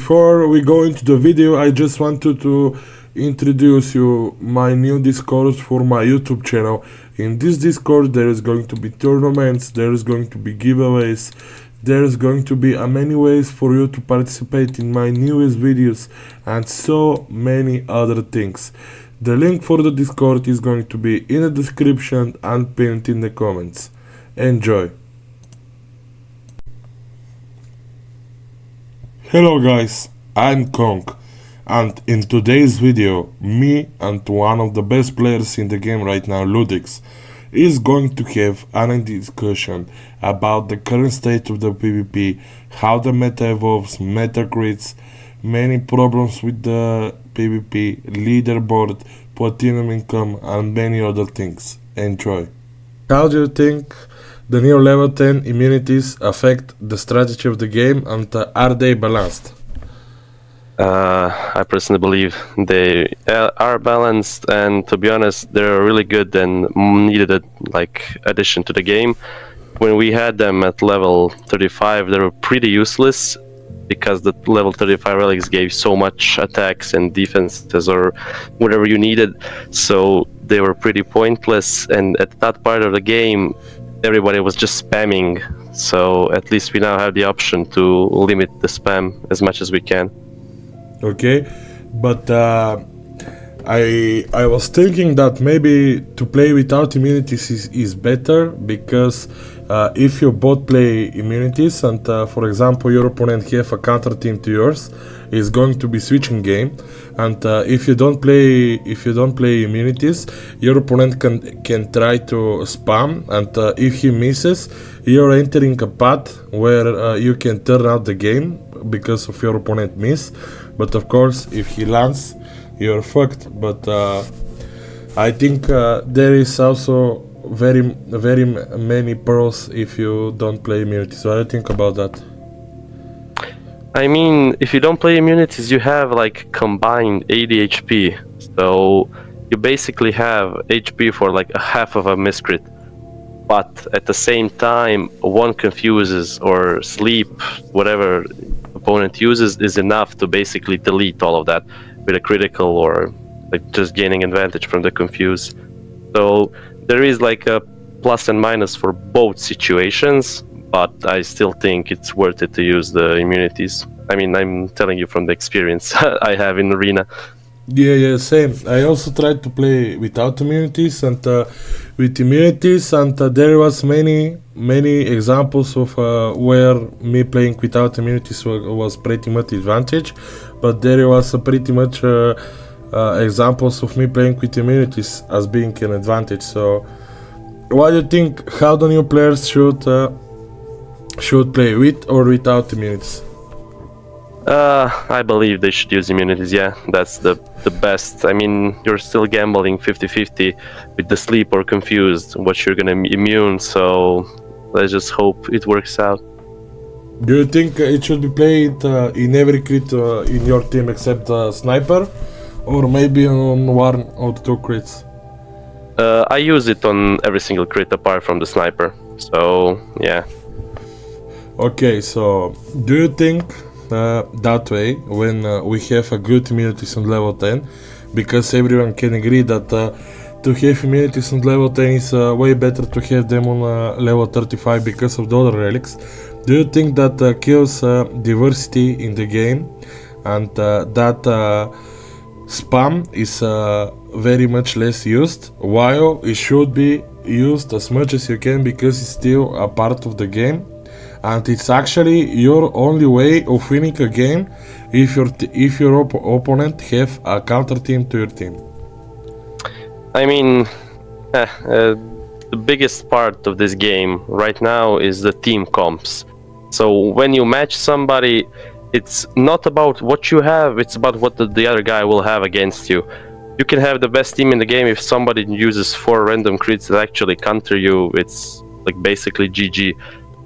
before we go into the video, I just wanted to introduce you my new Discord for my YouTube channel. In this Discord there is going to be tournaments, there is going to be giveaways, there is going to be many ways for you to participate in my newest videos and so many other things. The link for the Discord is going to be in the description and pinned in the comments. Enjoy! Hello guys, I'm Kong, and in today's video, me and one of the best players in the game right now, Ludix, is going to have a discussion about the current state of the PvP, how the meta evolves, meta crits, many problems with the PvP, leaderboard, platinum income, and many other things. Enjoy. How do you think the new level 10 immunities affect the strategy of the game, and are they balanced? I personally believe they are balanced, and to be honest, they're really good and needed a addition to the game. When we had them at level 35, they were pretty useless because the level 35 relics gave so much attacks and defenses or whatever you needed, so they were pretty pointless. And at that part of the game, everybody was just spamming, so at least we now have the option to limit the spam as much as we can. Okay, but I was thinking that maybe to play without immunities is better, because if you both play immunities and for example your opponent have a counter team to yours, is going to be switching game, and if you don't play immunities, your opponent can try to spam, and if he misses, you're entering a path where you can turn out the game because of your opponent miss. But of course, if he lands, you're fucked. But I think there is also very many pros if you don't play immunities. What do you think about that? I mean, if you don't play immunities, you have like combined 80 HP, so you basically have HP for like a half of a miscrit. But at the same time, one confuses or sleep, whatever opponent uses, is enough to basically delete all of that with a critical, or like just gaining advantage from the confuse. So there is like a plus and minus for both situations, but I still think it's worth it to use the immunities. I mean, I'm telling you from the experience I have in Arena. Yeah, same. I also tried to play without immunities and with immunities, and there was many examples of where me playing without immunities was pretty much advantage, but there was pretty much examples of me playing with immunities as being an advantage. So, what do you think? How the new players should play with or without immunities? I believe they should use immunities, yeah, that's the best. I mean, you're still gambling 50-50 with the sleep or confused, what you're gonna immune, so let's just hope it works out. Do you think it should be played in every crit in your team except sniper, or maybe on one or two crits? I use it on every single crit apart from the sniper, so yeah. Okay, so do you think that way, when we have a good immunities on level 10, because everyone can agree that to have immunities on level 10 is way better to have them on level 35 because of the other relics. Do you think that kills diversity in the game, and that spam is very much less used, while it should be used as much as you can because it's still a part of the game? And it's actually your only way of winning a game if your opponent have a counter team to your team. I mean, the biggest part of this game right now is the team comps. So when you match somebody, it's not about what you have, it's about what the other guy will have against you. You can have the best team in the game. If somebody uses 4 random crits that actually counter you, it's like basically GG.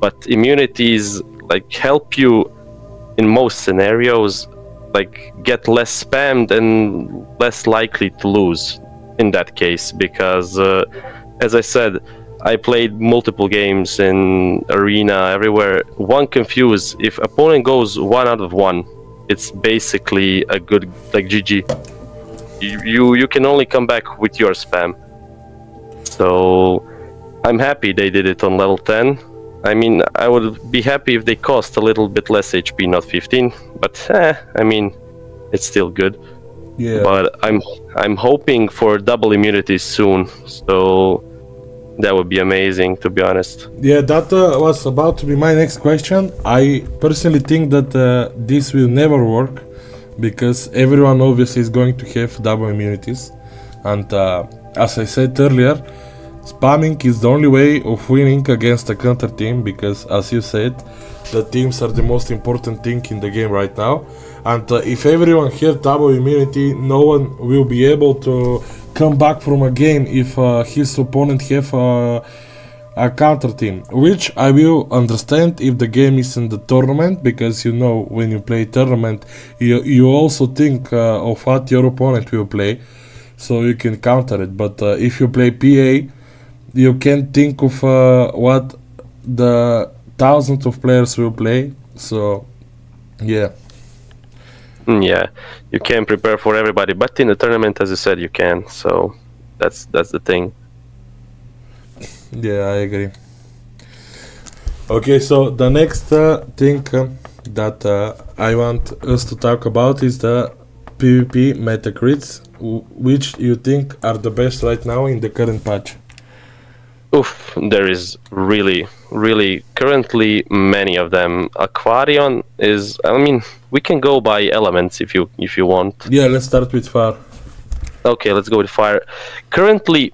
But immunities like help you in most scenarios, like get less spammed and less likely to lose in that case, because as I said, I played multiple games in Arena, everywhere. One confuse, if opponent goes 1 out of 1, it's basically a good like GG. You can only come back with your spam. So I'm happy they did it on level 10. I mean, I would be happy if they cost a little bit less HP, not 15. But I mean, it's still good. Yeah. But I'm hoping for double immunities soon. So that would be amazing, to be honest. Yeah, that was about to be my next question. I personally think that this will never work because everyone obviously is going to have double immunities, and as I said earlier, spamming is the only way of winning against a counter team because, as you said, the teams are the most important thing in the game right now. And if everyone has double immunity, no one will be able to come back from a game if his opponent have a counter team, which I will understand if the game is in the tournament, because you know when you play tournament you also think of what your opponent will play, so you can counter it. But if you play PA, you can't think of what the thousands of players will play. So yeah. Yeah, you can prepare for everybody, but in the tournament, as you said, you can. So that's the thing. Yeah, I agree. Okay, so the next thing that I want us to talk about is the PvP metacrits, which you think are the best right now in the current patch. Oof, there is really currently many of them. Aquarion is, I mean, we can go by elements if you want. Yeah, let's start with fire. Okay, let's go with fire. Currently,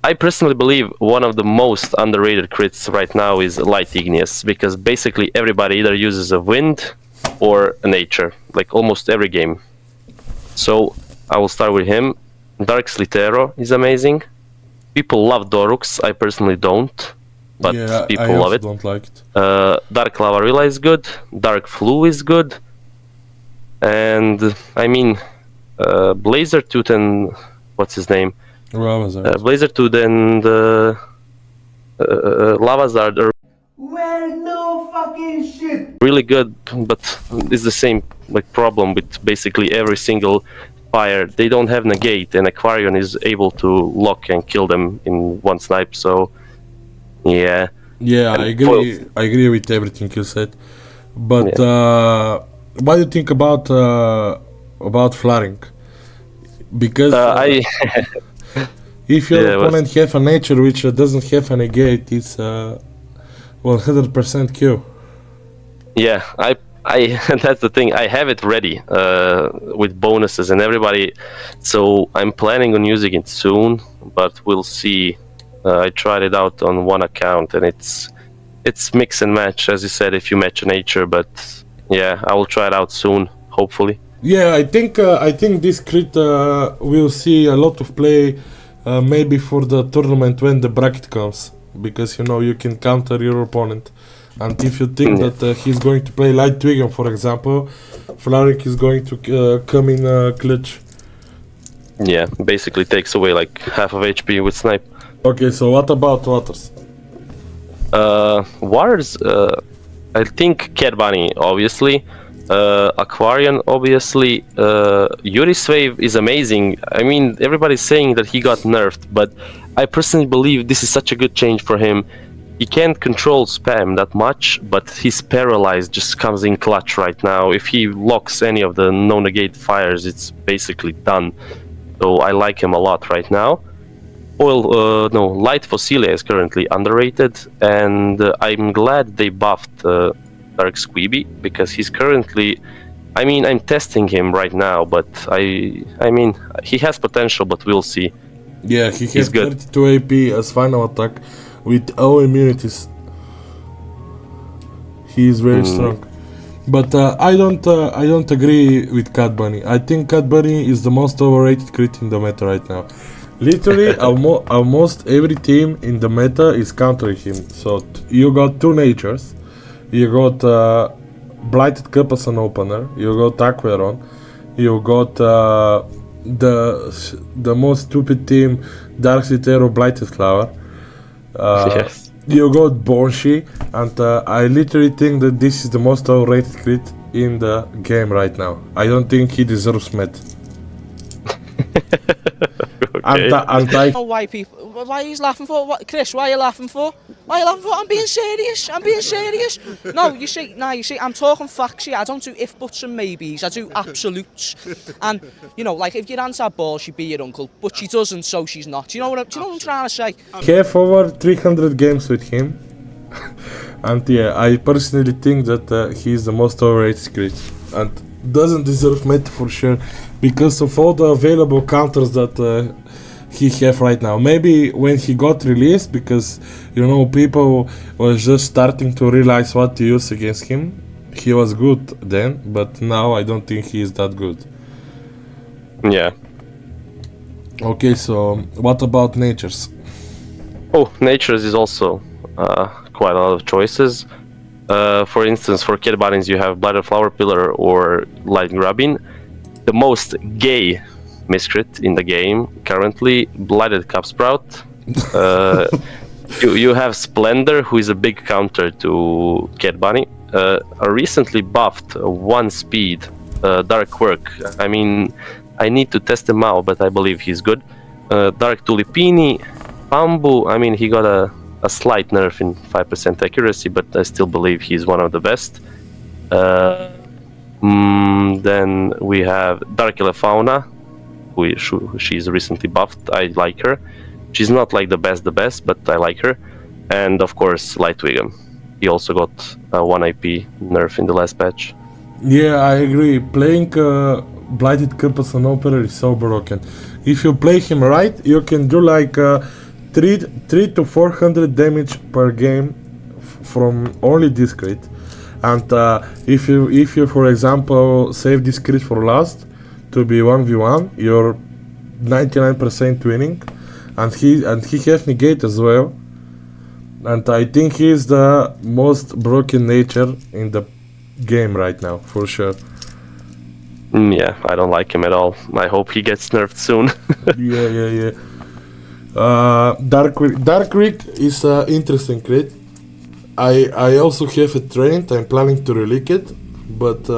I personally believe one of the most underrated crits right now is Light Igneous, because basically everybody either uses a wind or a nature, like almost every game. So I will start with him. Dark Slitero is amazing. People love Dorux. I personally don't, but yeah, people I love it. Don't like it. Dark Lavarilla is good. Dark Flu is good, and I mean, Blazertooth and what's his name? Blazertooth and Lavazard are no fucking shit. really good, but it's the same like problem with basically every single fire. They don't have negate, and Aquarion is able to lock and kill them in one snipe. So yeah. Yeah, and I agree with everything you said. But what do you think about flaring? Because if your opponent have a nature which doesn't have a negate, it's 100% kill. Yeah, I that's the thing. I have it ready with bonuses and everybody, so I'm planning on using it soon. But we'll see. I tried it out on one account, and it's mix and match, as you said, if you match a nature. But yeah, I will try it out soon, hopefully. Yeah, I think this crit will see a lot of play, maybe for the tournament when the bracket comes, because you know you can counter your opponent. And if you think that he's going to play Light Twiggen, for example, Flaric is going to come in clutch. Yeah, basically takes away like half of HP with snipe. Okay, so what about waters? Waters, I think Cat Bunny, obviously. Aquarion, obviously. Yuri's Wave is amazing. I mean, everybody's saying that he got nerfed, but I personally believe this is such a good change for him. He can't control spam that much, but his Paralyze just comes in clutch right now. If he locks any of the no-negate fires, it's basically done. So I like him a lot right now. Light Fossilia is currently underrated, and I'm glad they buffed Dark Squeeby, because he's currently... I mean, I'm testing him right now, but I mean, he has potential, but we'll see. Yeah, he has 32 AP as final attack. With all immunities, he is very strong. But I don't agree with Cat Bunny. I think Cat Bunny is the most overrated crit in the meta right now. Literally, almost every team in the meta is countering him. So you got two natures, you got Blighted Cup as an opener, you got Aquaron, you got the most stupid team, Dark Citero Blighted Flower. Yes. You got Bonshi, and I literally think that this is the most overrated crit in the game right now. I don't think he deserves met. Okay. And I know why people. Why he's laughing for? What, Chris? Why are you laughing for? Why are you laughing for? I'm being serious. I'm being serious. No, you see, I'm talking facts here. I don't do if, buts, and maybes. I do absolutes. And you know, like if your aunt had balls, she'd be your uncle, but she doesn't, so she's not. Do you know what I'm trying to say? have over 300 games with him. And yeah, I personally think that he's the most overrated script and doesn't deserve met for sure because of all the available counters that he have right now. Maybe when he got released, because you know people was just starting to realize what to use against him, he was good then, but now I don't think he is that good. Yeah. Okay, so what about Natures? Oh, Natures is also quite a lot of choices. For instance, for Kid Bunnies, you have Blighted Flower Pillar or Light Grabbing. The most gay Miscrit in the game currently, Blighted Cupsprout. You have Splendor, who is a big counter to Cat Bunny. A recently buffed 1 speed Dark Quirk. I mean, I need to test him out, but I believe he's good. Dark Tulipini, Bamboo. I mean, he got a slight nerf in 5% accuracy, but I still believe he's one of the best. Then we have Dark Elefauna, she's recently buffed. I like her. She's not like the best, but I like her. And of course, Lightwig'em. He also got 1 IP nerf in the last patch. Yeah, I agree. Playing Blighted Cup as an opener is so broken. If you play him right, you can do like 3 to 400 damage per game from only this crit. And if you for example save this crit for last to be 1v1, you're 99% winning, and he have negate as well. And I think he's the most broken nature in the game right now, for sure. Yeah, I don't like him at all. I hope he gets nerfed soon. Yeah. Dark Creek is an interesting crit. I also have it trained. I'm planning to relic it, but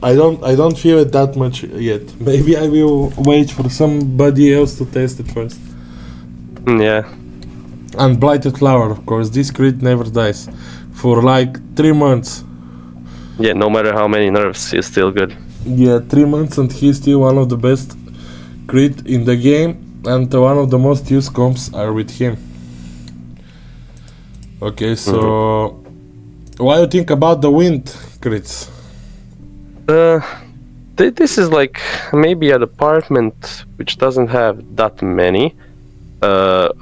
I don't feel it that much yet. Maybe I will wait for somebody else to test it first. Yeah. And Blighted Flower, of course. This crit never dies for like 3 months. Yeah, no matter how many nerfs, he's still good. Yeah, 3 months, and he's still one of the best crit in the game, and one of the most used comps are with him. Okay, so what do you think about the wind crits? This is like maybe a department which doesn't have that many.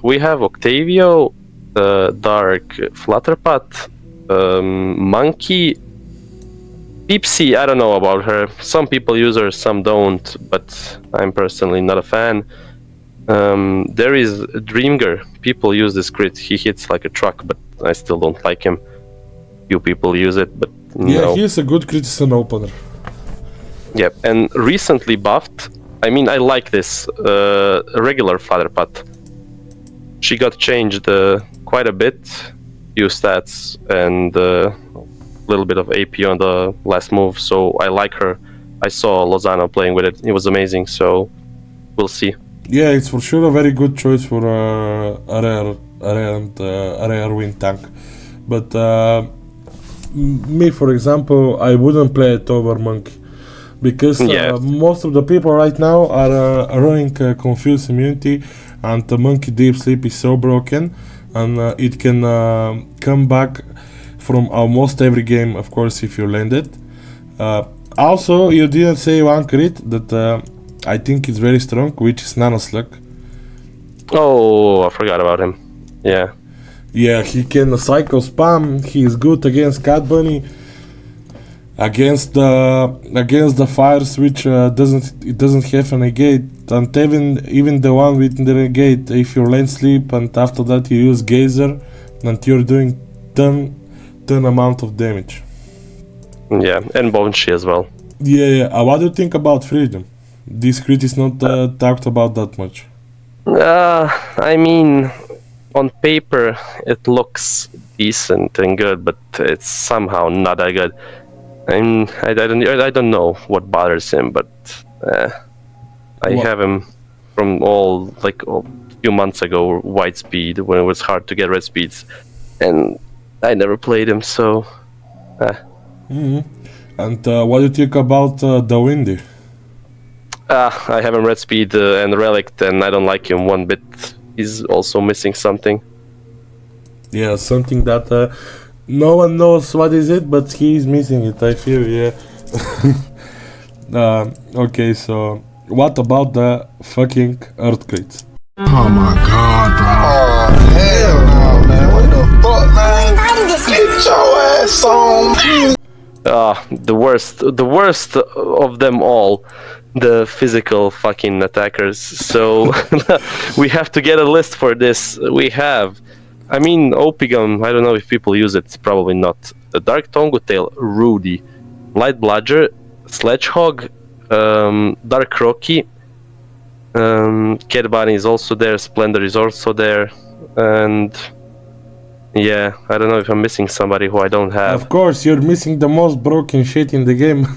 We have Octavio, Dark Flutterpat, Monkey, Pipsy. I don't know about her. Some people use her, some don't, but I'm personally not a fan. There is Dreamger. People use this crit. He hits like a truck, but I still don't like him. Few people use it, but Yeah, no. he's a good crit as an opener. Yep, and recently buffed. I mean, I like this regular Flutterpat. She got changed quite a bit, few stats, and a little bit of AP on the last move. So I like her. I saw Lozano playing with it. It was amazing. So we'll see. Yeah, it's for sure a very good choice for a rare wind tank. But me, for example, I wouldn't play it over Monkey. Because most of the people right now are running Confused Immunity, and the Monkey Deep Sleep is so broken, and it can come back from almost every game, of course, if you land it. Also, you didn't say one crit that I think is very strong, which is Nanoslug. Oh, I forgot about him. Yeah. Yeah, he can cycle spam. He is good against Cat Bunny. Against the fire switch doesn't have a negate, and even the one with the negate, if you land sleep and after that you use Gazer, and you're doing ton amount of damage. Yeah, and Boneshi as well. Yeah. What do you think about Freedom? This crit is not talked about that much. I mean, on paper it looks decent and good, but it's somehow not that good. I don't know what bothers him, but I What? have him from a few months ago, white speed, when it was hard to get red speeds, and I never played him, so And what do you think about the Windy? I have him red speed and relic, and I don't like him one bit. He's also missing something. Yeah, something that no one knows what is it, but he's missing it, I feel, yeah. Okay, so what about the fucking earthquakes? Oh my god, bro. Oh, hell no, man. What the fuck, man? Get your ass on. The worst of them all, the physical fucking attackers. So we have to get a list for this. I mean, Opigum, I don't know if people use it, probably not. The Dark Tonguetail, Rudy, Light Bludger, Sledgehog, Dark Rocky, Cat Bunny is also there, Splendor is also there, and yeah, I don't know if I'm missing somebody who I don't have. Of course, you're missing the most broken shit in the game.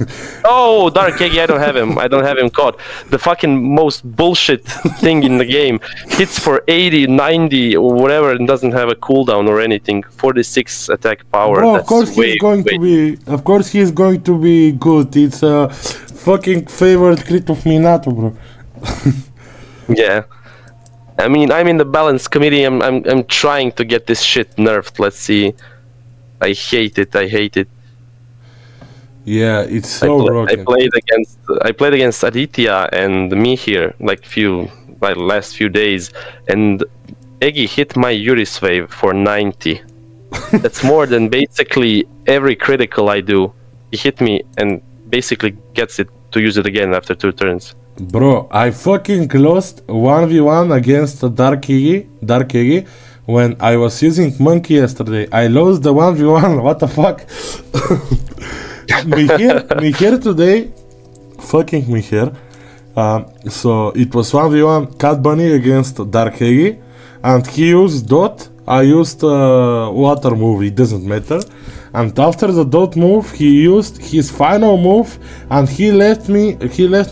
Oh, Dark Eggy, I don't have him. I don't have him caught. The fucking most bullshit thing in the game. Hits for 80, 90, or whatever, and doesn't have a cooldown or anything. 46 attack power. Bro, That's of course he's going to be. Of course he's going to be good. It's a fucking favorite crit of Minato, bro. Yeah. I mean, I'm in the balance committee. I'm trying to get this shit nerfed. Let's see. I hate it. Yeah, it's so broken. I played against Aditya and me here last few days, and Eggy hit my Yuri's wave for 90. That's more than basically every critical I do. He hit me and basically gets it to use it again after 2 turns. Bro, I fucking lost 1v1 against Dark Eggy when I was using Monkey yesterday. I lost the 1v1, what the fuck? Mihir today, fucking Mihir. So it was 1v1 Cat Bunny against Dark Eggy, and he used dot, I used water move, it doesn't matter. And after the dot move, he used his final move, and he left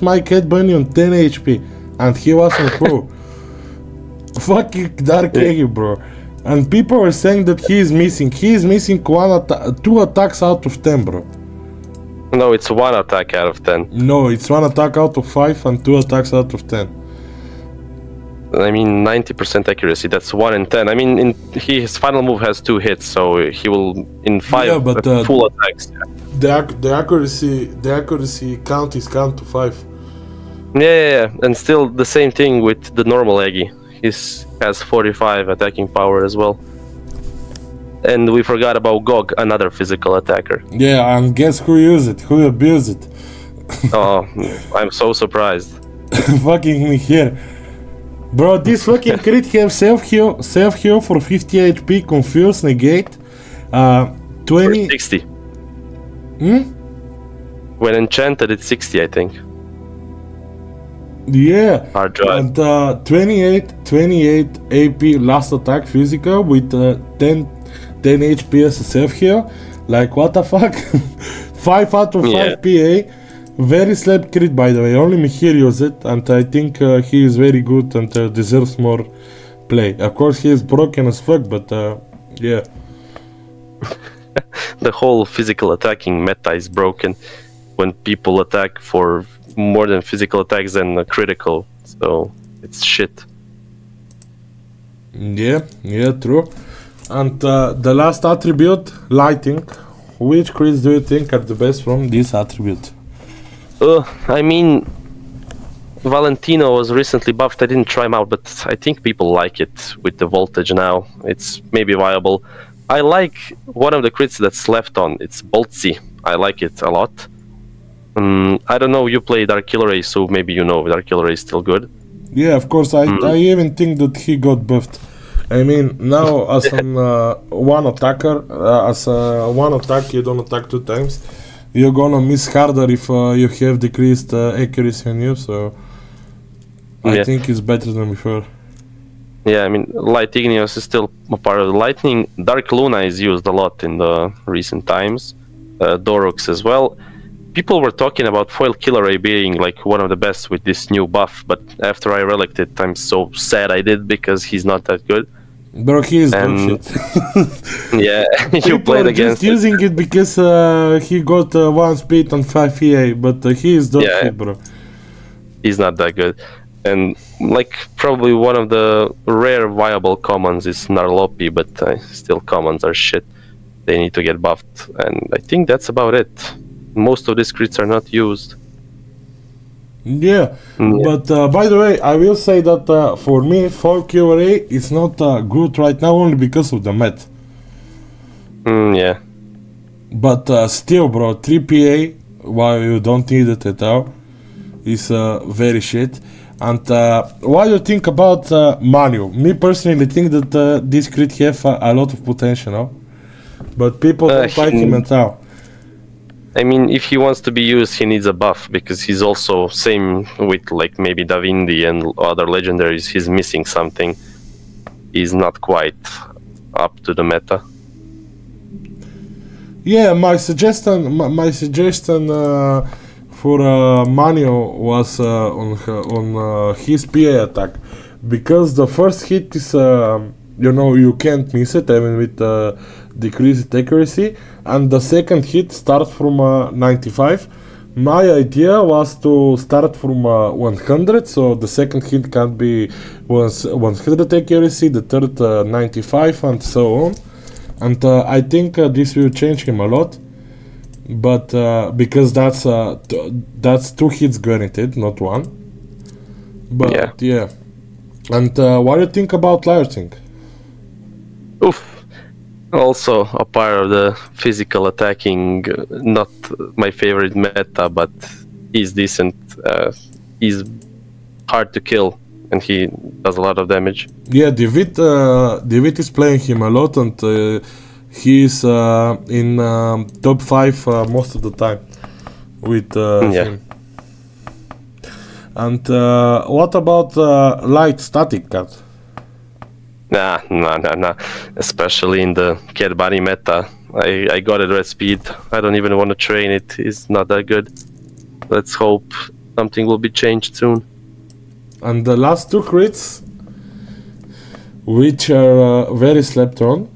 my Cat Bunny on 10 HP, and he wasn't through. Fucking Dark Eggy, bro. And people were saying that he is missing 2 attacks out of 10, bro. No, it's 1 attack out of 10. No, it's 1 attack out of 5 and 2 attacks out of 10. I mean, 90% accuracy, that's 1 in 10. I mean, his final move has 2 hits, so he will, in 5 full attacks. The accuracy count is count to 5. Yeah, and still the same thing with the normal Eggy. He has 45 attacking power as well. And we forgot about Gog, another physical attacker. Yeah, and guess who used it? Who abused it? Oh, I'm so surprised. Fucking me here. Bro, this fucking crit have self-heal for 50 HP, confuse, negate, 20... 60. When enchanted, it's 60, I think. Yeah, Hard drive. and 28 AP last attack physical with 10 HP as a self-heal. Like, what the fuck? 5 out of 5 PA. Very slap crit, by the way. Only Mihir used it, and I think he is very good and deserves more play. Of course, he is broken as fuck, but yeah. The whole physical attacking meta is broken when people attack for more than physical attacks than critical, so it's shit. Yeah, true. And the last attribute, lighting. Which crits do you think are the best from this attribute? I mean, Valentino was recently buffed. I didn't try him out, but I think people like it with the voltage now. It's maybe viable. I like one of the crits that's left on. It's Boltzy. I like it a lot. I don't know, you play Dark Killer Ray, so maybe you know Dark Killer Ray is still good. Yeah, of course. I even think that he got buffed. I mean, now as an one attacker, as one attack, you don't attack 2 times. You're gonna miss harder if you have decreased accuracy on you, so I think it's better than before. Yeah, I mean, Light Igneous is still a part of the Lightning. Dark Luna is used a lot in the recent times. Dorux as well. People were talking about Foil Killer Ray being like one of the best with this new buff, but after I reliced it, I'm so sad I did because he's not that good. Bro, he is dog And shit. yeah, you People played are just against it. using it because he got 1 speed and 5 EA, but he is dog Yeah. shit, bro. He's not that good. And like probably one of the rare viable commons is Narlopi, but still commons are shit. They need to get buffed, and I think that's about it. Most of these crits are not used. Yeah, Mm, but by the way, I will say that for me, Foil QRA is not good right now only because of the met. yeah. But still, bro, 3 PA, while you don't need it at all, is very shit. And what do you think about Manu? Me personally think that this crit have a lot of potential, no? But people don't like him at all. I mean, if he wants to be used, he needs a buff because he's also same with like maybe Davindi and other legendaries. He's missing something. He's not quite up to the meta. Yeah, my suggestion for Manu was on his PA attack, because the first hit is you can't miss it even with decreased accuracy, and the second hit starts from 95. My idea was to start from 100, so the second hit can be 100 accuracy, the third 95, and so on. And I think this will change him a lot, but because that's 2 hits guaranteed, not 1. But yeah. And what do you think about Liarting? Oof. Also a part of the physical attacking, not my favorite meta, but he's decent. He's hard to kill, and he does a lot of damage. Yeah, David is playing him a lot, and he's in top 5 most of the time with him. And what about light static cut? Nah. Especially in the Cat Bunny meta. I got it red speed. I don't even want to train it. It's not that good. Let's hope something will be changed soon. And the last 2 crits, which are very slept on,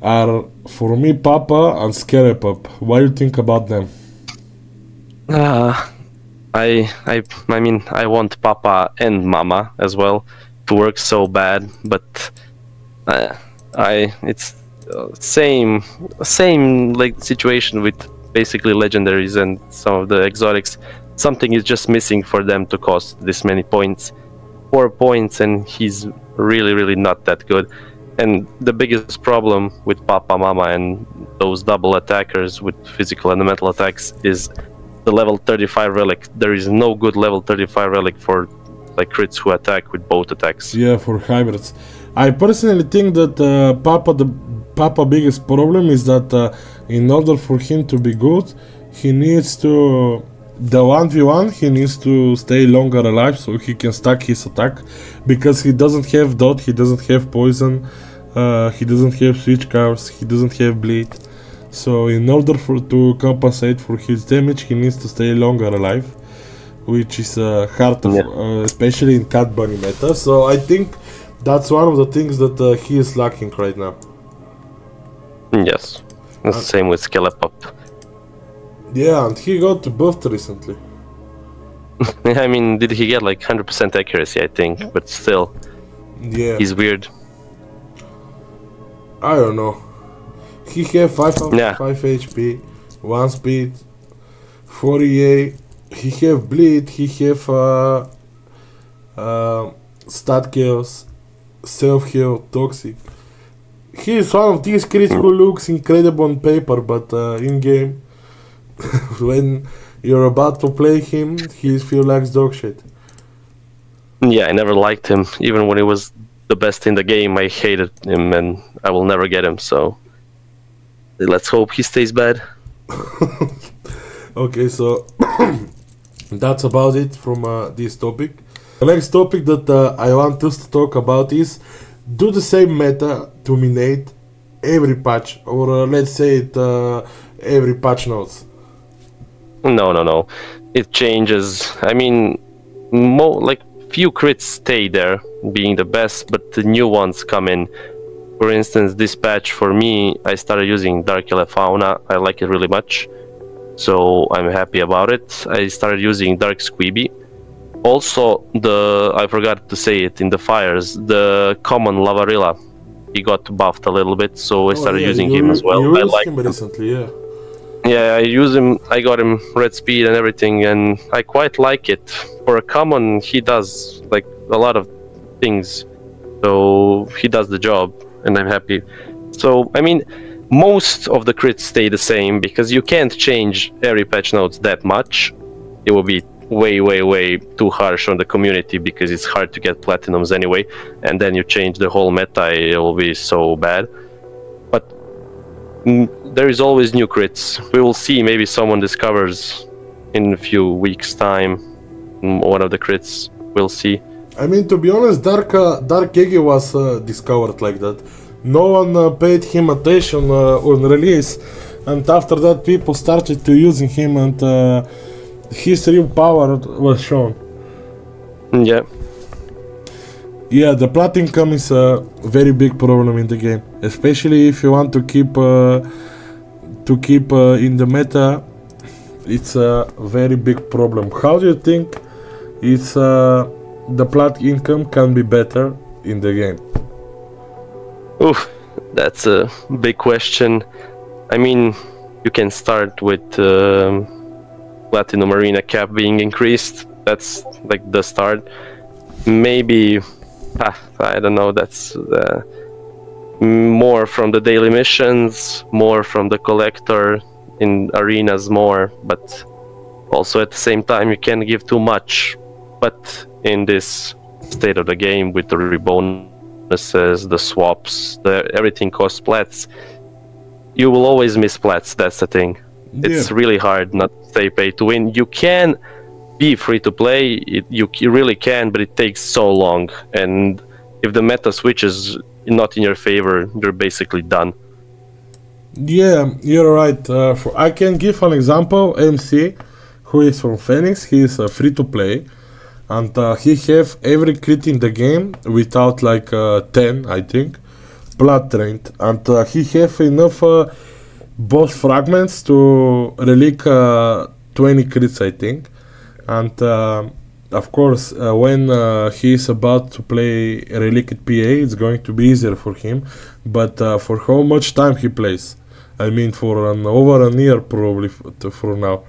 are for me Papa and Scary Pup. What do you think about them? I mean, I want Papa and Mama as well to work so bad, but it's same like situation with basically legendaries and some of the exotics. Something is just missing for them to cost this many points. 4 points, and he's really not that good. And the biggest problem with Papa, Mama, and those double attackers with physical and mental attacks is the level 35 relic. There is no good level 35 relic for like crits who attack with both attacks. Yeah, for hybrids. I personally think that Papa biggest problem is that in order for him to be good, he needs to the 1v1 he needs to stay longer alive so he can stack his attack, because he doesn't have dot, he doesn't have poison, he doesn't have switch cars, he doesn't have bleed. So in order to compensate for his damage, he needs to stay longer alive, which is hard, especially in Cat Bunny meta. So I think that's one of the things that he is lacking right now. Yes, the same with Skelepop. Yeah, and he got buffed recently. I mean, did he get like 100% accuracy, I think, but still, yeah, he's weird. I don't know. He have 5 HP, 1 speed, 4 EA, he have bleed, he have stat chaos, self-heal, toxic. He is one of these crits who looks incredible on paper, but in-game, when you're about to play him, he feels like dog shit. Yeah, I never liked him. Even when he was the best in the game, I hated him, and I will never get him, so let's hope he stays bad. Okay, so that's about it from this topic. The next topic that I want us to talk about is do the same meta dominate every patch, or let's say it every patch notes. No. It changes. I mean, like few crits stay there, being the best, but the new ones come in. For instance, this patch for me, I started using Dark Elef Fauna. I like it really much, so I'm happy about it. I started using Dark Squeeby. Also, I forgot to say it in the fires, the common Lavarilla, he got buffed a little bit, so I started using him as well. You I used like him recently, yeah. Yeah, I use him. I got him red speed and everything, and I quite like it. For a common, he does like a lot of things, so he does the job, and I'm happy. So I mean, most of the crits stay the same because you can't change every patch notes that much. It will be way too harsh on the community because it's hard to get platinums anyway, and then you change the whole meta, it will be so bad. But there is always new crits. We will see, maybe someone discovers in a few weeks time one of the crits. We'll see. I mean, to be honest, Dark Gigi was discovered like that. No one paid him attention on release, and after that people started to using him, and his real power was shown. Yeah. Yeah, the plat income is a very big problem in the game, especially if you want to keep in the meta. It's a very big problem. How do you think it's the plat income can be better in the game? Oof, that's a big question. I mean, you can start with Platinum Arena cap being increased. That's like the start. Maybe, I don't know, that's more from the daily missions, more from the collector in arenas more, but also at the same time you can't give too much. But in this state of the game with the bonuses, the swaps, everything costs plats, you will always miss plats, that's the thing. It's really hard not to stay pay to win. You can be free to play, you really can, but it takes so long, and if the meta switches not in your favor, you're basically done. Yeah, you're right. I can give an example. MC, who is from Phoenix, he is free to play, and he have every crit in the game without like 10, I think, blood trained, and he have enough boss fragments to relic 20 crits, I think. And of course, when he is about to play Relics PA, it's going to be easier for him. But for how much time he plays? I mean, for over a year probably for now.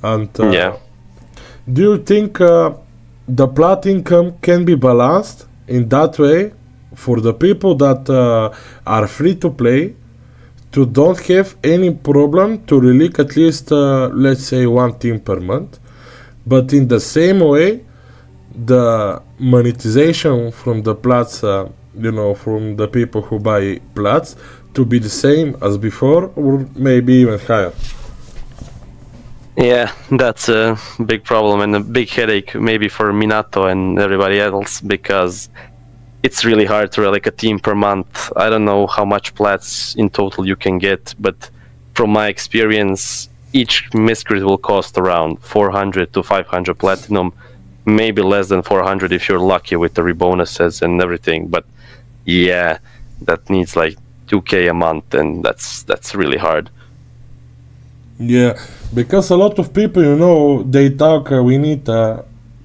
And yeah. Do you think the plat income can be balanced in that way for the people that are free to play, to don't have any problem to relic at least, let's say, one team per month? But in the same way, the monetization from the plats, from the people who buy plats, to be the same as before, or maybe even higher. Yeah, that's a big problem and a big headache maybe for Minato and everybody else, because it's really hard to relic a team per month. I don't know how much plats in total you can get, but from my experience, each Miscrit will cost around 400 to 500 platinum, maybe less than 400 if you're lucky with the rebonuses and everything. But yeah, that needs like 2k a month, and that's really hard. Yeah, because a lot of people, they talk, we need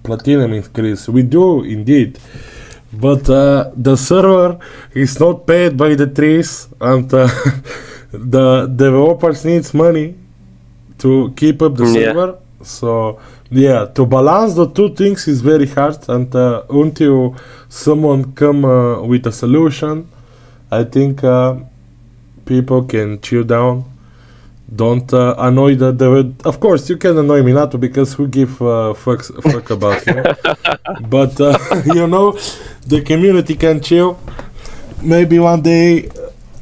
platinum increase. We do indeed, but the server is not paid by the trees, and the developers needs money to keep up the server. So yeah, to balance the two things is very hard, and until someone come with a solution, I think people can chill down. Don't annoy the of course you can annoy Minato, because who give fuck about him. But the community can chill. Maybe one day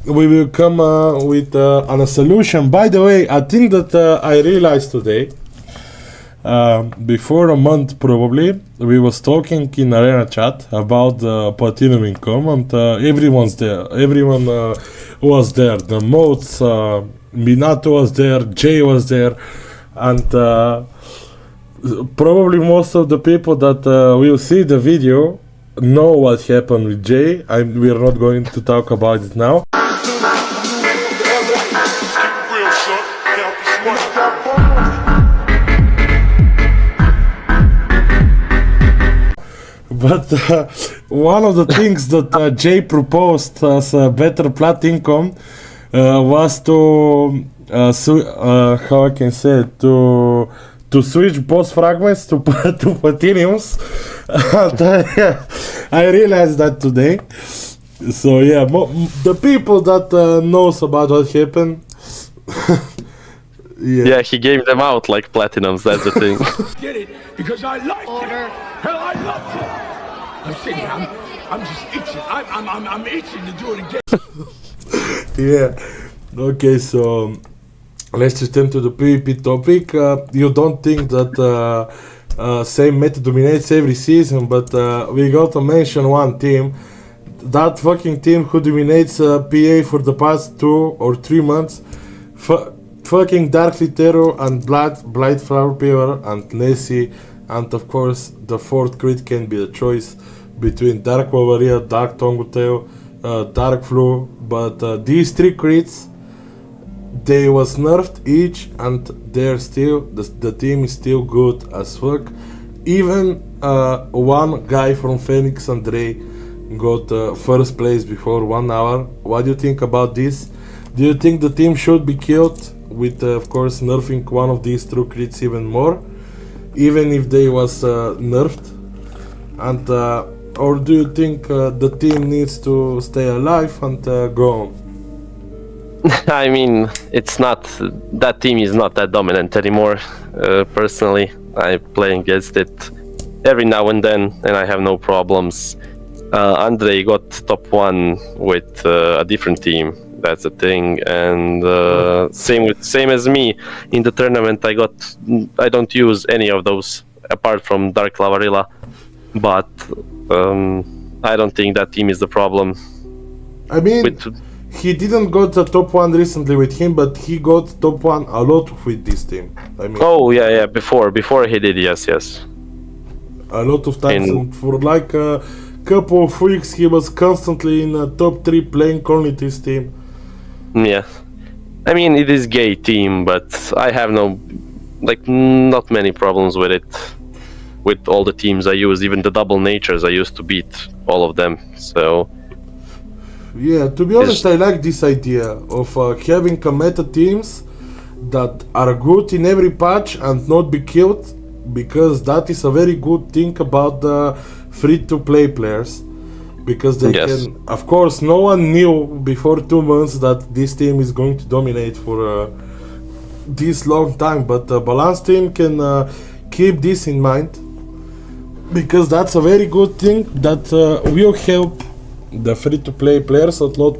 we will come with a solution. By the way, I think that I realized today before a month probably, we was talking in arena chat about the platinum income, and everyone's there. Everyone was there. The mods, Minato was there, Jay was there, and probably most of the people that will see the video know what happened with Jay. We are not going to talk about it now. But one of the things that Jay proposed as a better plat income was to, how I can say it, to switch boss fragments to platinums. And I realized that today. So yeah, the people that knows about what happened. Yeah, he gave them out like platinums, that's the thing. Get it because I like it. Hell, I love it. I'm sitting. I'm just itching. I'm itching to do it again. Yeah. Okay, so let's return to the PvP topic. You don't think that same meta dominates every season, but we got to mention one team. That fucking team who dominates PA for the past 2 or 3 months. Fucking Darkly Terror and Blight Flower Peeler and Nessie, and of course the 4th crit can be the choice between Dark Wolverine, Dark Tonguetail, Dark Flu, but these 3 crits, they was nerfed each, and they're still, the team is still good as fuck. Even one guy from Phoenix and Ray got first place before 1 hour. What do you think about this? Do you think the team should be killed with, of course, nerfing one of these 2 crits even more, even if they was nerfed? And or do you think the team needs to stay alive and go on? I mean, it's not, that team is not that dominant anymore. Personally, I play against it every now and then, and I have no problems. Andre got top 1 with a different team. That's the thing, and same as me in the tournament. I don't use any of those apart from Dark Lavarilla, but I don't think that team is the problem. I mean, he didn't got the top 1 recently with him, but he got top 1 a lot with this team. I mean, oh yeah, before he did, yes. A lot of times, and for like a couple of weeks, he was constantly in a top 3 playing only this team. Yeah, I mean, it is gay team, but I have not many problems with it. With all the teams I use, even the double natures, I used to beat all of them. So yeah, to be honest, I like this idea of having a meta teams that are good in every patch and not be killed, because that is a very good thing about the free-to-play players. Because they can, of course, no one knew before 2 months that this team is going to dominate for this long time, but the balance team can keep this in mind, because that's a very good thing that will help the free-to-play players, and not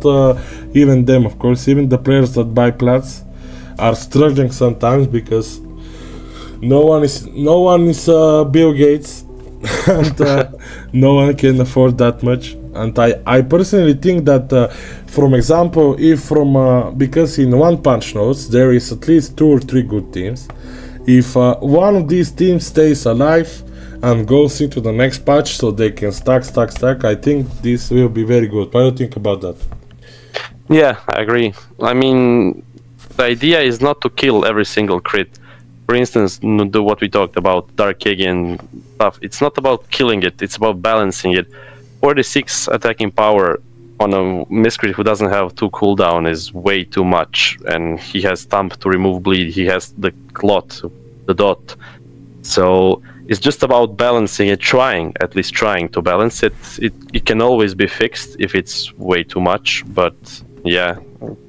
even them, of course. Even the players that buy plats are struggling sometimes, because no one is Bill Gates. And no one can afford that much. And I personally think that, from example, if because in One Punch Notes there is at least 2 or 3 good teams, if one of these teams stays alive and goes into the next patch so they can stack, I think this will be very good. What do you think about that? Yeah, I agree. I mean, the idea is not to kill every single crit. For instance, do what we talked about, Dark Kagan stuff. It's not about killing it, it's about balancing it. 46 attacking power on a Miscrit who doesn't have 2 cooldown is way too much, and he has Stamp to remove bleed, he has the Clot, the Dot. So it's just about balancing it, at least trying to balance it. It can always be fixed if it's way too much, but yeah,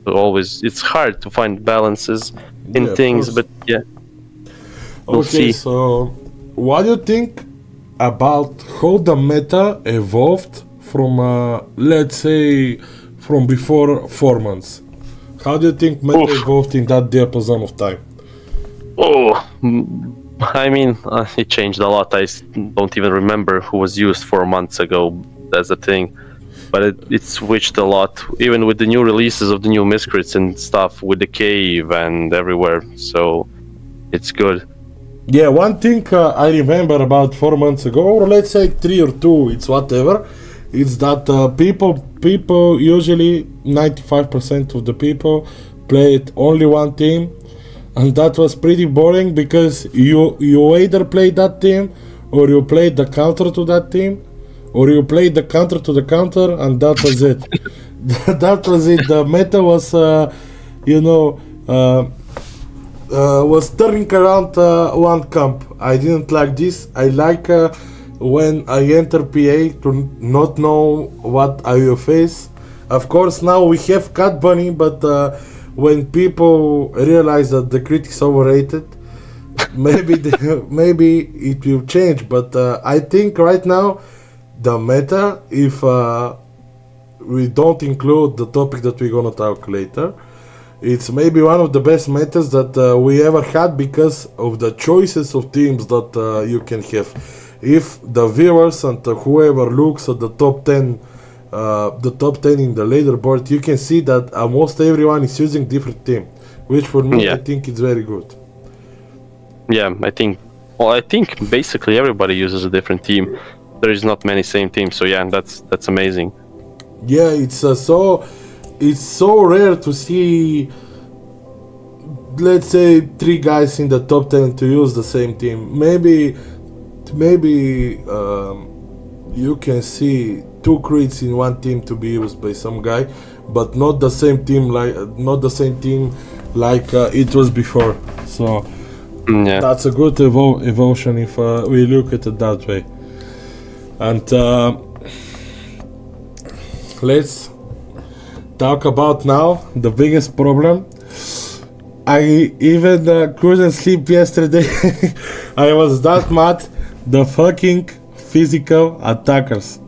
it's hard to find balances in things, but yeah. We'll see. So what do you think about how the meta evolved from, let's say, from before 4 months? How do you think meta evolved in that diapason of time? Oh, I mean, it changed a lot. Don't even remember who was used 4 months ago. That's the thing. But it switched a lot, even with the new releases of the new Miscrits and stuff, with the cave and everywhere. So it's good. Yeah, one thing I remember about 4 months ago, or let's say 3 or 2, it's whatever. It's that people usually 95% of the people played only one team, and that was pretty boring because you either played that team or you played the counter to that team, or you played the counter to the counter, and that was it. That was it. The meta was, was turning around one camp. I didn't like this. I like when I enter PA to not know what I will face. Of course, now we have Cat Bunny, but when people realize that the crit is overrated, maybe maybe it will change. But I think right now the meta, if we don't include the topic that we're gonna talk later, it's maybe one of the best metas that we ever had because of the choices of teams that you can have. If the viewers and whoever looks at the top 10 in the leaderboard, you can see that almost everyone is using different team, which for me I think it's very good. Yeah, I think basically everybody uses a different team. There is not many same teams, so yeah, that's amazing. Yeah, it's so rare to see, let's say, 3 guys in the top 10 to use the same team. Maybe you can see 2 crits in one team to be used by some guy, but not the same team like it was before. So that's a good evolution if we look at it that way. And let's talk about now the biggest problem. I even couldn't sleep yesterday. I was that mad. The fucking physical attackers.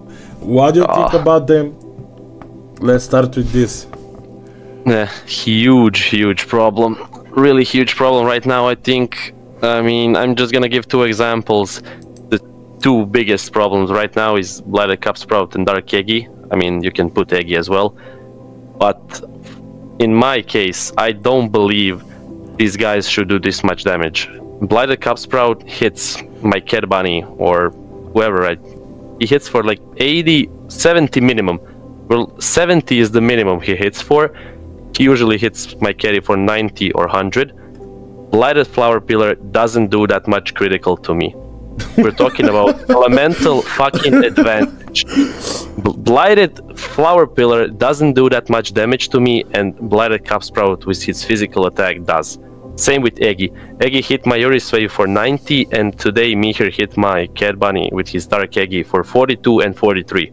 What do you think about them? Let's start with this. Yeah, huge problem. Really huge problem right now. I mean, I'm just gonna give 2 examples. The 2 biggest problems right now is Blighted Cupsprout and Dark Eggy. I mean, you can put Eggy as well. But in my case, I don't believe these guys should do this much damage. Blighted Cupsprout hits my Cat Bunny or whoever, right? He hits for like 80, 70 minimum. Well, 70 is the minimum he hits for. He usually hits my carry for 90 or 100. Blighted Flower Pillar doesn't do that much critical to me. We're talking about elemental fucking advantage. Blighted Flower Pillar doesn't do that much damage to me, and Blighted Cupsprout with his physical attack does. Same with Eggy. Eggy hit my Yuri's Wave for 90, and today Mihir hit my Cat Bunny with his Dark Eggy for 42 and 43.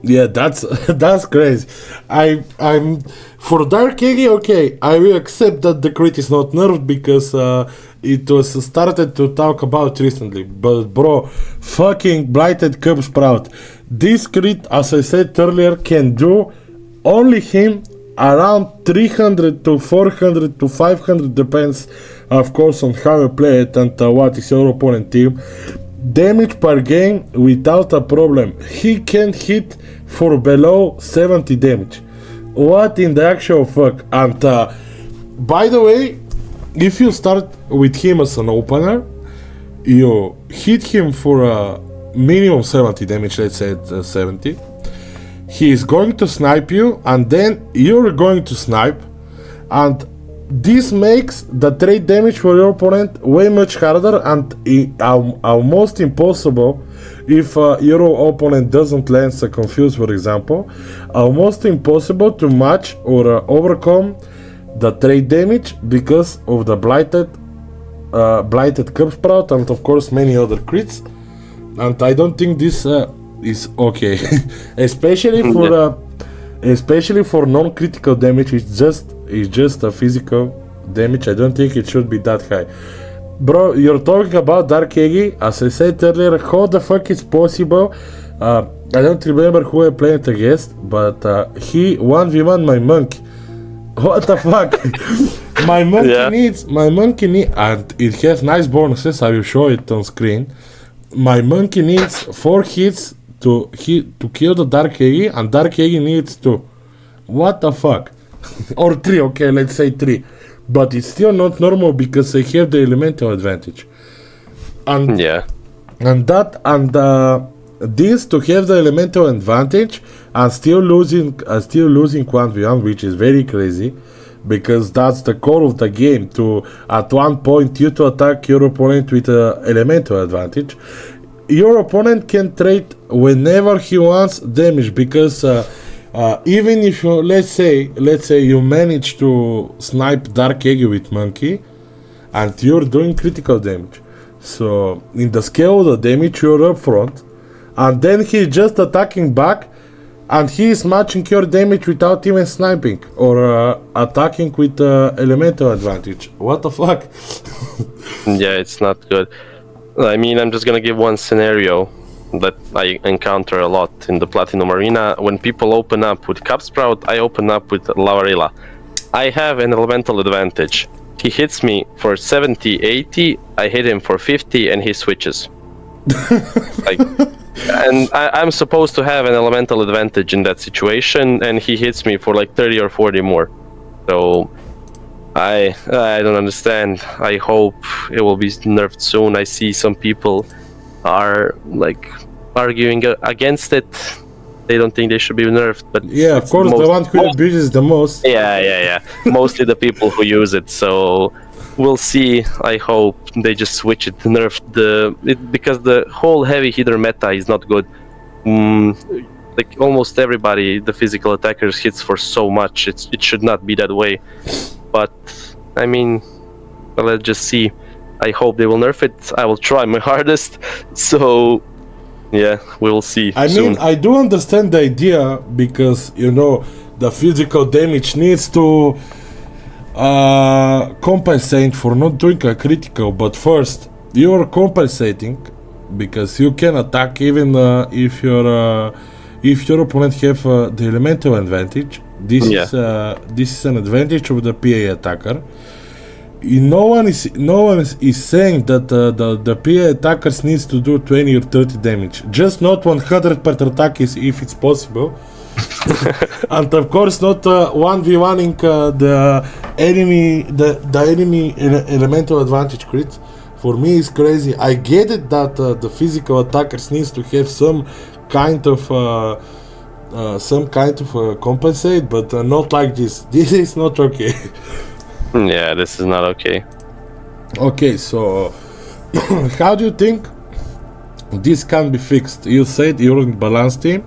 Yeah, that's crazy. I'm for Dark Eggy, okay, I will accept that the crit is not nerfed because it was started to talk about recently. But bro, fucking Blighted Cupsprout. This crit, as I said earlier, can do only him around 300 to 400 to 500, depends of course on how you play it and what is your opponent team. Damage per game without a problem. He can hit for below 70 damage. What in the actual fuck? And by the way, if you start with him as an opener, you hit him for a minimum 70 damage, let's say at 70. He is going to snipe you, and then you're going to snipe, and this makes the trade damage for your opponent way much harder and almost impossible if your opponent doesn't land a confuse, for example. Almost impossible to match or overcome the trade damage because of the Blighted Cupsprout and of course many other crits. And I don't think this is okay, especially for non-critical damage. It's just a physical damage. I don't think it should be that high. Bro, you're talking about Dark Eggy. As I said earlier, how the fuck is possible? I don't remember who I played against, but he 1v1 my monk. What the fuck? my monkey needs, and it has nice bonuses. I will show it on screen. My monkey needs 4 hits to kill the Dark Egi, and Dark Egi needs 2. What the fuck? Or 3, okay, let's say 3. But it's still not normal because I have the elemental advantage. And this to have the elemental advantage and still losing 1v1, which is very crazy, because that's the core of the game, to at one point you to attack your opponent with elemental advantage. Your opponent can trade whenever he wants damage, because even if you let's say you manage to snipe Dark Egi with monkey and you're doing critical damage, so in the scale of the damage you're up front, and then he's just attacking back and he is matching your damage without even sniping or attacking with elemental advantage. What the fuck? Yeah, it's not good. I mean, I'm just gonna give one scenario that I encounter a lot in the Platinum Arena. When people open up with Cupsprout, I open up with Lavarilla. I have an elemental advantage. He hits me for 70, 80, I hit him for 50, and he switches. And I'm supposed to have an elemental advantage in that situation, and he hits me for like 30 or 40 more. So I don't understand. I hope it will be nerfed soon. I see some people are like arguing against it. They don't think they should be nerfed, but yeah, of course, the one who abuses the most. Yeah. Mostly the people who use it. So we'll see. I hope they just switch it, nerf because the whole heavy hitter meta is not good. Like almost everybody, the physical attackers hits for so much. It should not be that way. But I mean, let's just see. I hope they will nerf it. I will try my hardest. So yeah, we will see. I mean, I do understand the idea, because the physical damage needs to compensate for not doing a critical. But first, you're compensating because you can attack even if your opponent have the elemental advantage. This is an advantage of the PA attacker. No one is saying that the PA attackers needs to do 20 or 30 damage. Just not 100 per attack if it's possible. And of course not 1v1ing the enemy elemental advantage crit. For me it's crazy. I get it that the physical attackers needs to have some kind of compensate, but not like this. This is not okay. Yeah, this is not okay. Okay, so how do you think this can be fixed? You said you're in balance team.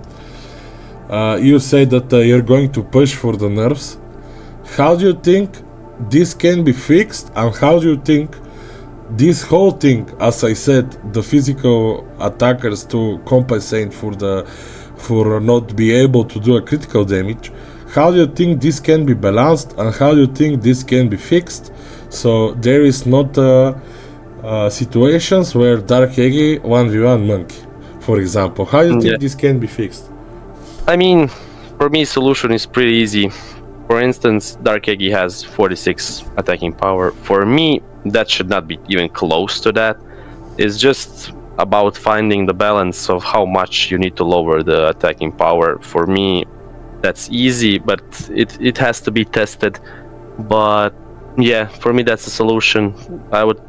You said that you're going to push for the nerfs. How do you think this can be fixed, and how do you think this whole thing, as I said, the physical attackers to compensate for not be able to do a critical damage, how do you think this can be balanced, and how do you think this can be fixed so there is not situations where Dark Egi 1v1 monkey, for example? How do you think this can be fixed? I mean, for me, solution is pretty easy. For instance, Dark Egi has 46 attacking power. For me, that should not be even close to that. It's just about finding the balance of how much you need to lower the attacking power. For me, that's easy, but it has to be tested. But yeah, for me that's a solution. I would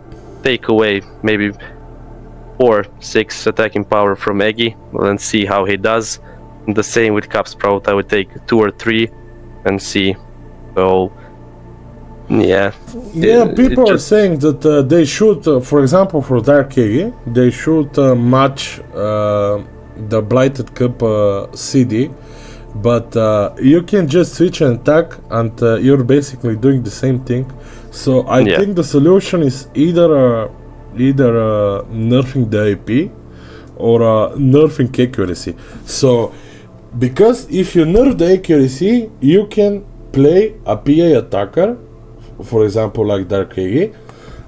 take away maybe 4-6 attacking power from Egi and see how he does. The same with Cupsprout. I would take 2 or 3 and see. So yeah, people are saying that they should, for example, for Dark Egi, they should match the Blighted Cup CD. But you can just switch and attack, and you're basically doing the same thing. So I think the solution is either nerfing the AP or nerfing accuracy. So because if you nerf the accuracy, you can play a PA attacker, for example like Dark Egi,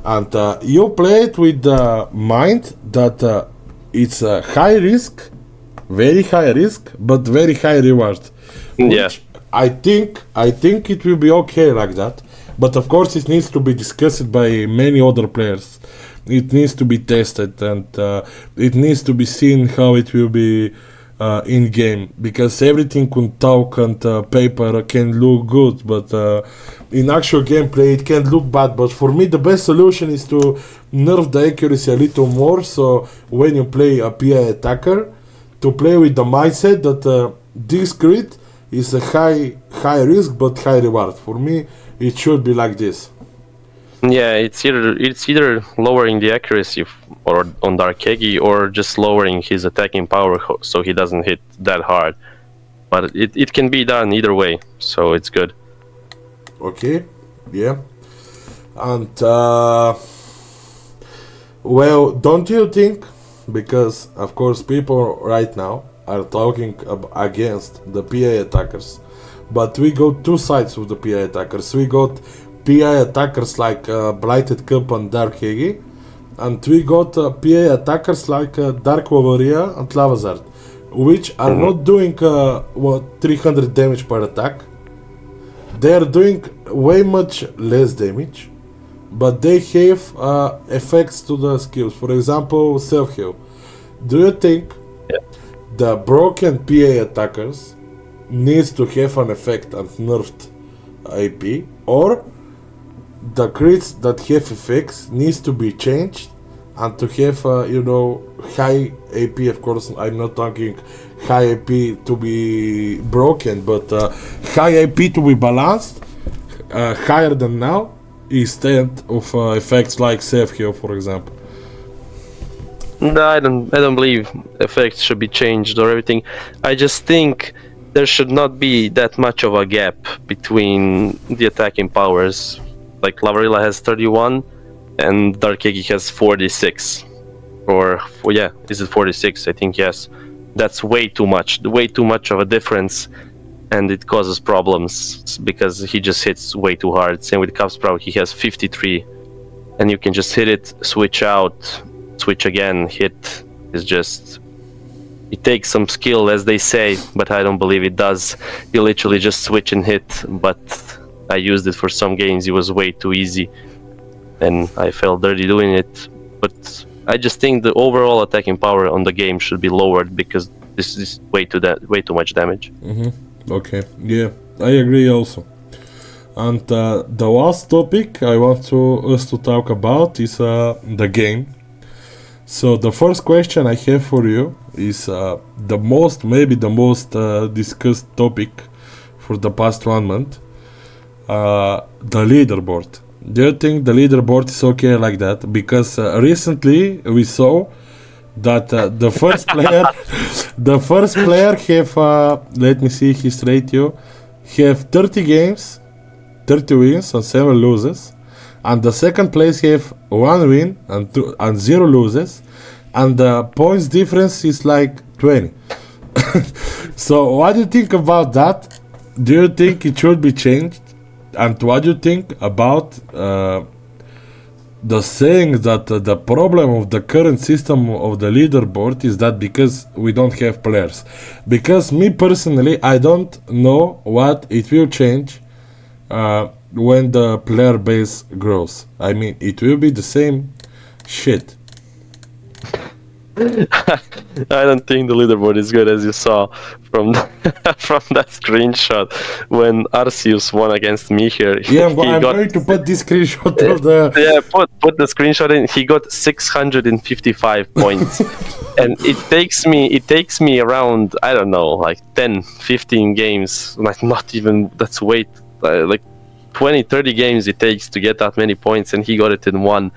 and you play it with the mind that it's a high risk, very high risk, but very high reward. Which I think it will be okay like that. But of course, it needs to be discussed by many other players. It needs to be tested, and it needs to be seen how it will be in game, because everything on talk and paper can look good, but in actual gameplay it can look bad. But for me, the best solution is to nerf the accuracy a little more, so when you play a PI attacker, to play with the mindset that this crit is a high risk but high reward. For me, it should be like this. Yeah, it's either lowering the accuracy or on Darkegi, or just lowering his attacking power so he doesn't hit that hard. But it can be done either way, so it's good. Okay, yeah. And well, don't you think, because of course people right now are talking against the PI attackers, but we got two sides of the PI attackers. We got PI attackers like Blighted Cup and Dark Hegi, and we got PI attackers like Dark Wavaria and Lavazard, which are not doing 300 damage per attack. They are doing way much less damage, but they have effects to the skills. For example, self-heal. Do you think the broken PA attackers needs to have an effect and nerfed AP, or the crits that have effects needs to be changed and to have high AP? Of course, I'm not talking high AP to be broken, but high AP to be balanced, higher than now, instead of effects like self-heal, for example. No, I don't believe effects should be changed or everything. I just think there should not be that much of a gap between the attacking powers. Like Lavarilla has 31 and Darkegi has 46. Or yeah, is it 46? I think yes. That's way too much of a difference, and it causes problems because he just hits way too hard. Same with Cupsprout, he has 53, and you can just hit it, switch out, switch again, hit. Is just, it takes some skill, as they say, but I don't believe it does. You literally just switch and hit, but I used it for some games, it was way too easy, and I felt dirty doing it. But I just think the overall attacking power on the game should be lowered, because this is way too much damage. Okay, yeah, I agree also. And the last topic I want us to talk about is the game. So the first question I have for you is maybe the most discussed topic for the past 1 month, the leaderboard. Do you think the leaderboard is okay like that? Because recently we saw that the first player have let me see his ratio, have 30 games, 30 wins and 7 losses, and the second place have 1 win and 0 losses, and the points difference is like 20. So what do you think about that? Do you think it should be changed? And what do you think about the saying that the problem of the current system of the leaderboard is that because we don't have players? Because me personally, I don't know what it will change when the player base grows. I mean, it will be the same shit. I don't think the leaderboard is good, as you saw from from that screenshot when Arceus won against me here. Yeah, I'm going to put this screenshot of the... Yeah, put the screenshot in. He got 655 points. And it takes me around, I don't know, like 10, 15 games, like not even, that's way, like 20, 30 games it takes to get that many points, and he got it in 1.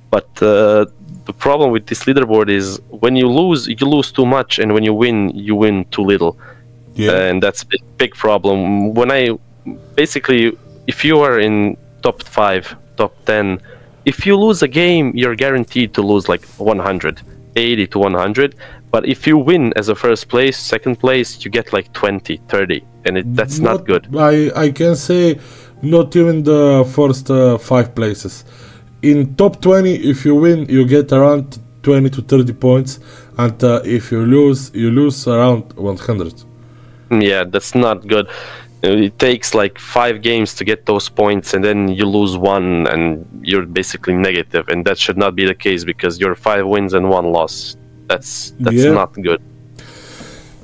But the problem with this leaderboard is when you lose too much, and when you win too little. Yeah. And that's a big problem. Basically, if you are in top 5, top 10, if you lose a game, you're guaranteed to lose like 100, 80 to 100. But if you win as a first place, second place, you get like 20, 30, and that's not good. I can say not even the first 5 places. In top 20, if you win, you get around 20 to 30 points, and if you lose around 100. Yeah, that's not good. it takes like 5 games to get those points, and then you lose one, and you're basically negative, and that should not be the case because you're 5 wins and 1 loss. That's not good.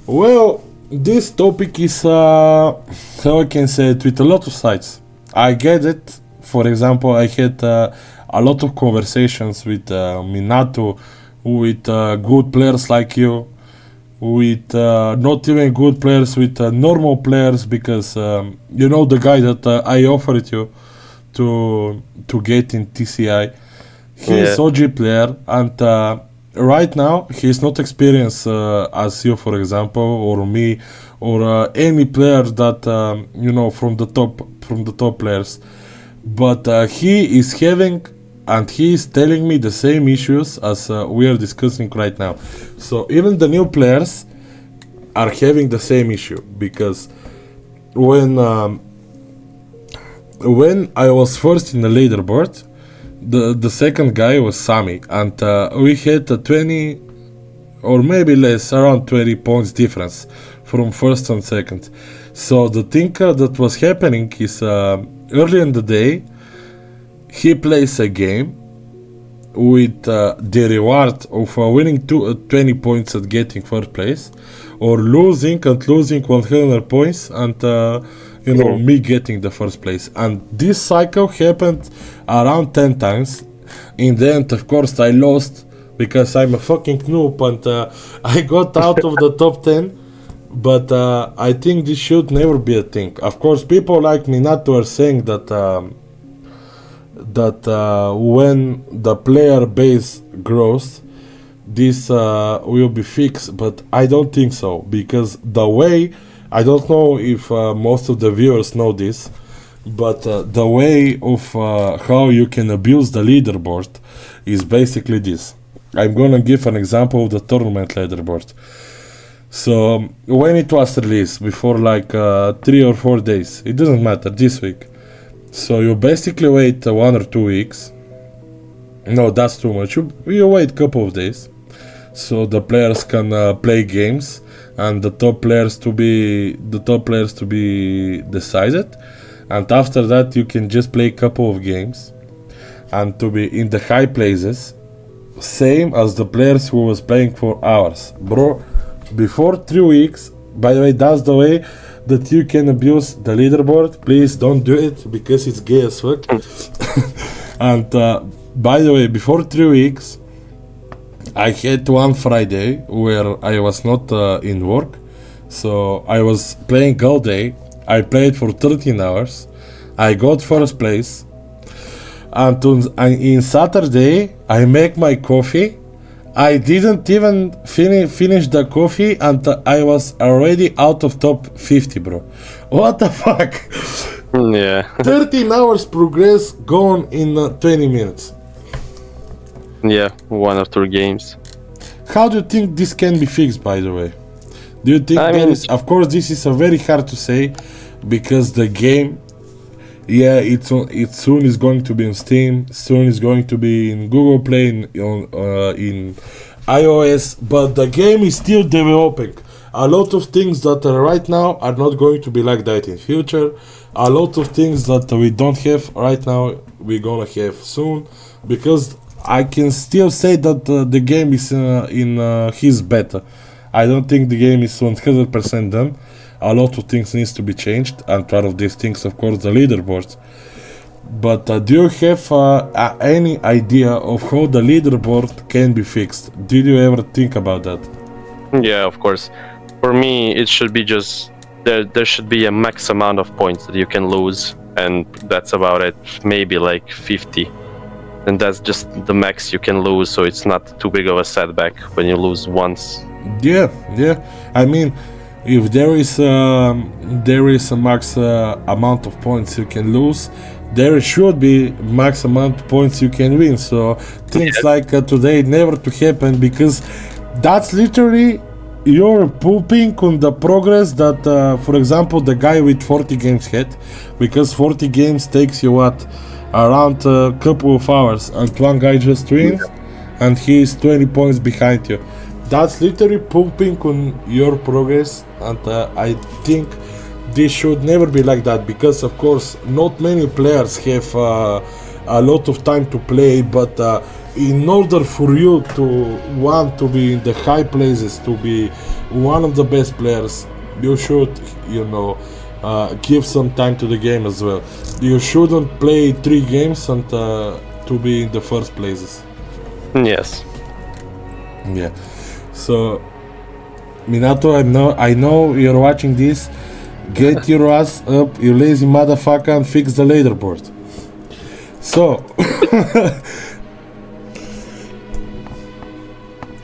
Well, this topic is, how I can say it, with a lot of sides. I get it. For example, I had a lot of conversations with Minato, with good players like you, with not even good players, with normal players, because you know the guy that I offered you to get in TCI. He's OG player, and right now he's not experienced as you, for example, or me, or any player that you know from the top players. But he is having, and he is telling me the same issues as we are discussing right now. So even the new players are having the same issue, because when I was first in the leaderboard, the second guy was Sami, and we had a 20 or maybe less, around 20 points difference from first and second. So the thing that was happening is early in the day, he plays a game with the reward of winning 20 points at getting first place, or losing 100 points and you know, me getting the first place. And this cycle happened around 10 times. In the end, of course, I lost because I'm a fucking noob, and I got out of the top 10. But I think this should never be a thing. Of course, people like Minato are saying that when the player base grows, this will be fixed. But I don't think so, because the way, I don't know if most of the viewers know this, but the way of how you can abuse the leaderboard is basically this. I'm gonna give an example of the tournament leaderboard. So when it was released, before like 3 or 4 days, it doesn't matter, this week. So you basically wait 1 or 2 weeks. No, that's too much. You wait a couple of days, so the players can play games, and the top players to be decided. And after that, you can just play a couple of games, and to be in the high places, same as the players who was playing for hours, bro. Before 3 weeks, by the way, that's the way that you can abuse the leaderboard. Please don't do it, because it's gay as fuck. And by the way, before 3 weeks, I had one Friday where I was not in work, so I was playing all day. I played for 13 hours. I got first place, and in Saturday I make my coffee. I didn't even finish the coffee, and I was already out of top 50, bro. What the fuck? Yeah. 13 hours progress gone in 20 minutes. Yeah, 1 or 2 games. How do you think this can be fixed, by the way? Do you think of course, this is very hard to say, because the game, yeah, it soon is going to be on Steam, soon is going to be in Google Play, in iOS, but the game is still developing. A lot of things that are right now are not going to be like that in future. A lot of things that we don't have right now, we're gonna have soon, because I can still say that the game is in his beta. I don't think the game is 100% done. A lot of things needs to be changed, and part of these things, of course, the leaderboard. But do you have any idea of how the leaderboard can be fixed? Did you ever think about that? Yeah, of course. For me, it should be just there should be a max amount of points that you can lose, and that's about it. Maybe like 50. And that's just the max you can lose, so it's not too big of a setback when you lose once. Yeah. I mean, if there is a max amount of points you can lose, there should be max amount of points you can win. So things like today never to happen, because that's literally you're pooping on the progress that, for example, the guy with 40 games had, because 40 games takes you what? Around a couple of hours, and one guy just wins, and he is 20 points behind you. That's literally pooping on your progress, and I think this should never be like that, because of course not many players have a lot of time to play, but in order for you to want to be in the high places, to be one of the best players, you should, you know, give some time to the game as well. You shouldn't play 3 games and to be in the first places. Yes. Yeah. So Minato, I know you're watching this. Get your ass up, you lazy motherfucker, and fix the leaderboard. So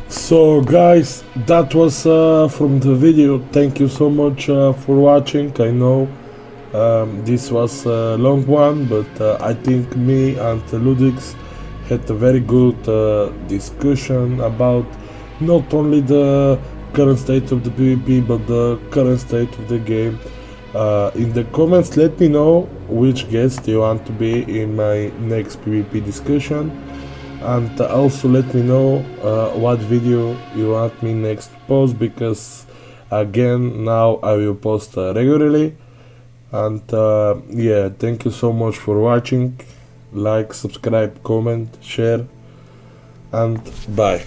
so guys, that was from the video. Thank you so much for watching. I know this was a long one, but I think me and Ludix had a very good discussion about not only the current state of the PvP, but the current state of the game. In the comments, let me know which guest you want to be in my next PvP discussion, and also let me know what video you want me next to post, because again now I will post regularly. And yeah, thank you so much for watching. Like, subscribe, comment, share, and bye.